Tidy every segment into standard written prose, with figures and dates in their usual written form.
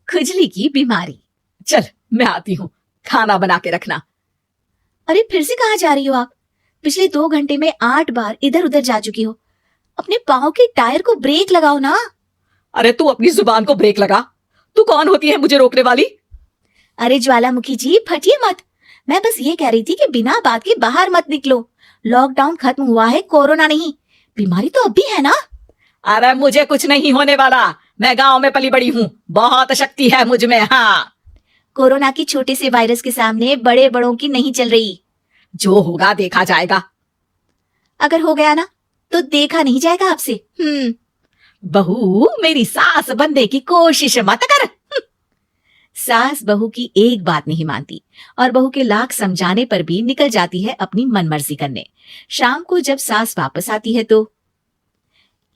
खुजली की बीमारी। चल मैं आती हूँ, खाना बना के रखना। अरे फिर से कहाँ जा रही हो आप? पिछले 2 घंटे में 8 बार इधर उधर जा चुकी हो। अपने पाँव के टायर को ब्रेक लगाओ ना। अरे तू अपनी जुबान को ब्रेक लगा। तू कौन होती है मुझे रोकने वाली? अरे ज्वालामुखी जी फटिए मत। मैं बस ये कह रही थी कि बिना बात के बाहर मत निकलो। लॉकडाउन खत्म हुआ है, कोरोना नहीं। बीमारी तो अब भी है ना। अरे मुझे कुछ नहीं होने वाला। मैं गांव में पली बड़ी हूँ, बहुत शक्ति है मुझ में। हाँ, कोरोना की छोटे से वायरस के सामने बड़े बड़ों की नहीं चल रही। जो होगा देखा जाएगा। अगर हो गया ना तो देखा नहीं जाएगा आपसे। बहू मेरी सास बनने की कोशिश मत कर। सास बहू की एक बात नहीं मानती और बहू के लाख समझाने पर भी निकल जाती है अपनी मनमर्जी करने। शाम को जब सास वापस आती है तो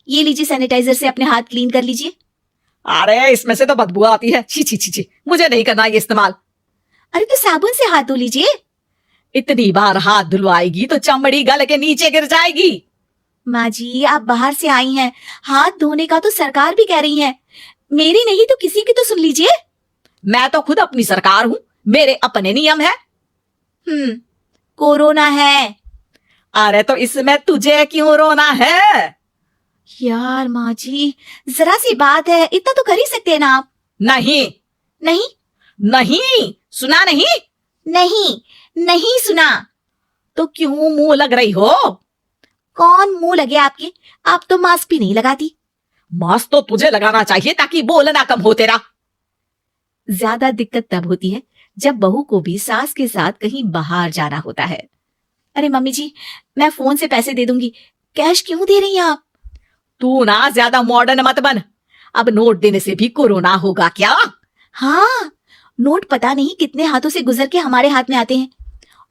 ये लीजिए, सैनिटाइजर से अपने हाथ क्लीन कर लीजिए। अरे इसमें से तो बदबू आती है। छी छी छी छी, मुझे नहीं करना ये इस्तेमाल। अरे तो साबुन से हाथ धो लीजिए। इतनी बार हाथ धुलवाएगी तो चमड़ी गल के नीचे गिर जाएगी। माँ जी आप बाहर से आई हैं, हाथ धोने का तो सरकार भी कह रही है। मेरी नहीं तो किसी की तो सुन लीजिए। मैं तो खुद अपनी सरकार हूँ, मेरे अपने नियम है। कोरोना है। अरे तो इसमें तुझे क्यों रोना है? यार माँ जी जरा सी बात है, इतना तो कर ही सकते हैं ना आप। नहीं नहीं नहीं, सुना नहीं? नहीं नहीं सुना। तो क्यों मुंह लग रही हो? कौन मुंह लगे आपके? आप तो मास्क भी नहीं लगाती। मास्क तो तुझे लगाना चाहिए ताकि बोलना कम हो तेरा। ज्यादा दिक्कत तब होती है जब बहू को भी सास के साथ कहीं बाहर जाना होता है। अरे मम्मी जी मैं फोन से पैसे दे दूंगी, कैश क्यों दे रही हैं आप? तू ना ज्यादा मॉडर्न मत बन। अब नोट देने से भी कोरोना होगा क्या? हाँ, नोट पता नहीं कितने हाथों से गुजर के हमारे हाथ में आते हैं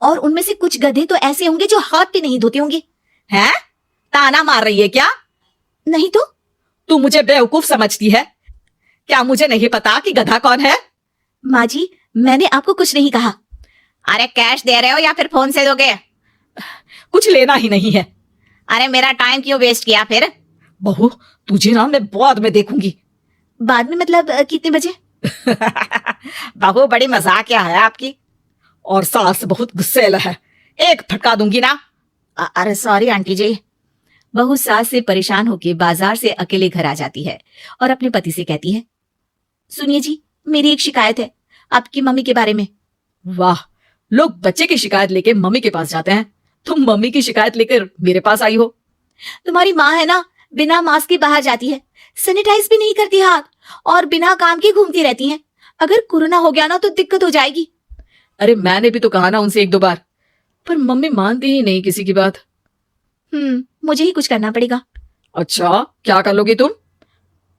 और उनमें से कुछ गधे तो ऐसे होंगे जो हाथ भी नहीं धोते होंगे। हैं? ताना मार रही है क्या? नहीं तो। तू मुझे बेवकूफ समझती है क्या? मुझे नहीं पता कि गधा कौन है? माँ जी मैंने आपको कुछ नहीं कहा। अरे कैश दे रहे हो या फिर फोन से दोगे? कुछ लेना ही नहीं है। अरे मेरा टाइम क्यों वेस्ट किया फिर? बहू तुझे ना मैं बाद में देखूंगी। बाद में मतलब कितने बजे? बहू बड़ी मजाकिया है आपकी। और सास बहुत गुस्सेल है, एक फटका दूंगी ना। अरे सॉरी आंटी जी। बहू सास से परेशान होकर बाजार से अकेले घर आ जाती है और अपने पति से कहती है, सुनिए जी मेरी एक शिकायत है आपकी मम्मी के बारे में। वाह, लोग बच्चे की शिकायत लेके मम्मी के पास जाते हैं, तुम मम्मी की शिकायत लेकर मेरे पास आई हो। तुम्हारी माँ है ना, बिना मास्क के बाहर जाती है, सैनिटाइज भी नहीं करती हाथ और बिना काम के घूमती रहती हैं। अगर कोरोना हो गया ना तो दिक्कत हो जाएगी। अरे मैंने भी तो कहा ना उनसे 1-2 बार, पर मम्मी मानती ही नहीं किसी की बात। मुझे ही कुछ करना पड़ेगा। अच्छा क्या कर लोगी तुम?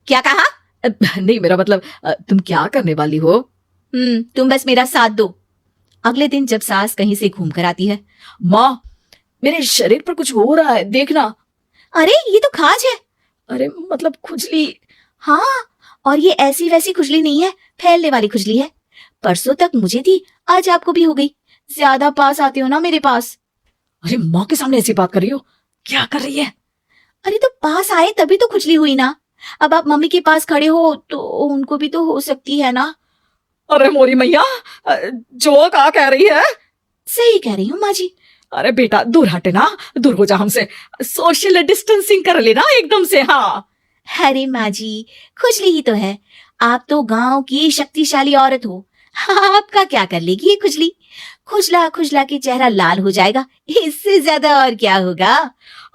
क्या कहा? नहीं मेरा मतलब तुम क्या करने वाली हो? तुम बस मेरा साथ दो। अगले दिन जब सास कहीं से घूम कर आती है, माँ मेरे शरीर पर कुछ हो रहा है देखना। अरे ये तो खाज है। अरे मतलब खुजली। हाँ, और ये ऐसी वैसी खुजली नहीं है, फैलने वाली खुजली है। परसों तक मुझे थी, आज आपको भी हो गई। ज्यादा पास आते हो ना मेरे पास। अरे माँ के सामने ऐसी बात कर रही हो? क्या कर रही है? अरे तो पास आए तभी तो खुजली हुई ना। अब आप मम्मी के पास खड़े हो तो उनको भी तो हो सकती है ना। अरे मोरी मैया, जो क्या कह रही है? सही कह रही हूँ माँ जी। अरे बेटा दूर हटे ना, दूर हो जा हमसे। सोशल डिस्टेंसिंग कर लेना एकदम से। हाँ अरे माँ जी खुजली ही तो है, आप तो गांव की शक्तिशाली औरत हो, आपका क्या कर लेगी ये खुजली। खुजला खुजला के चेहरा लाल हो जाएगा, इससे ज्यादा और क्या होगा।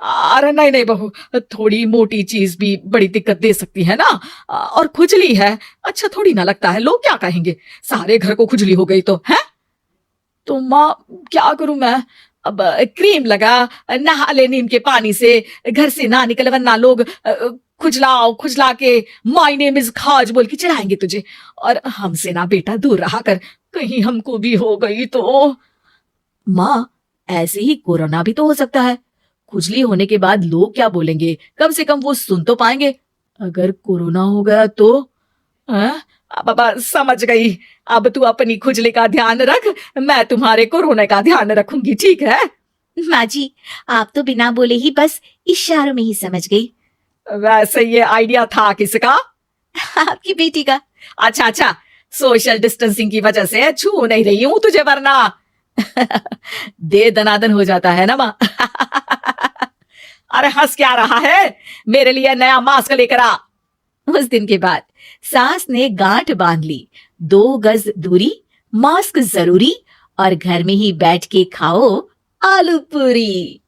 अरे नहीं नहीं बहू, थोड़ी मोटी चीज भी बड़ी दिक्कत दे सकती है ना। और खुजली है, अच्छा थोड़ी ना लगता है, लोग क्या कहेंगे? सारे घर को खुजली हो गई तो है। तो माँ क्या करूं मैं? अब क्रीम लगा, नहा ले नीम के पानी से, घर से ना निकल वरना लोग खुजला के माय नेम इज खाज बोल के चढ़ाएंगे तुझे। और हमसे ना बेटा दूर रहा कर, कहीं हमको भी हो गई तो। माँ ऐसे ही कोरोना भी तो हो सकता है, खुजली होने के बाद लोग क्या बोलेंगे, कम से कम वो सुन तो पाएंगे। अगर कोरोना हो गया तो? बाबा समझ गई, अब तू अपनी खुजली का ध्यान रख, मैं तुम्हारे कोरोना का ध्यान रखूंगी, ठीक है? माँ जी आप तो बिना बोले ही बस इशारों में ही समझ गई। वैसे ये आइडिया था किसका? आपकी बेटी का। अच्छा अच्छा, सोशल डिस्टेंसिंग की वजह से छू नहीं रही हूं तुझे, वरना दे दनादन हो जाता है ना माँ। अरे हंस क्या रहा है, मेरे लिए नया मास्क लेकर आ। उस दिन के बाद सास ने गांठ बांध ली, 2 गज दूरी, मास्क जरूरी और घर में ही बैठ के खाओ आलू पूरी।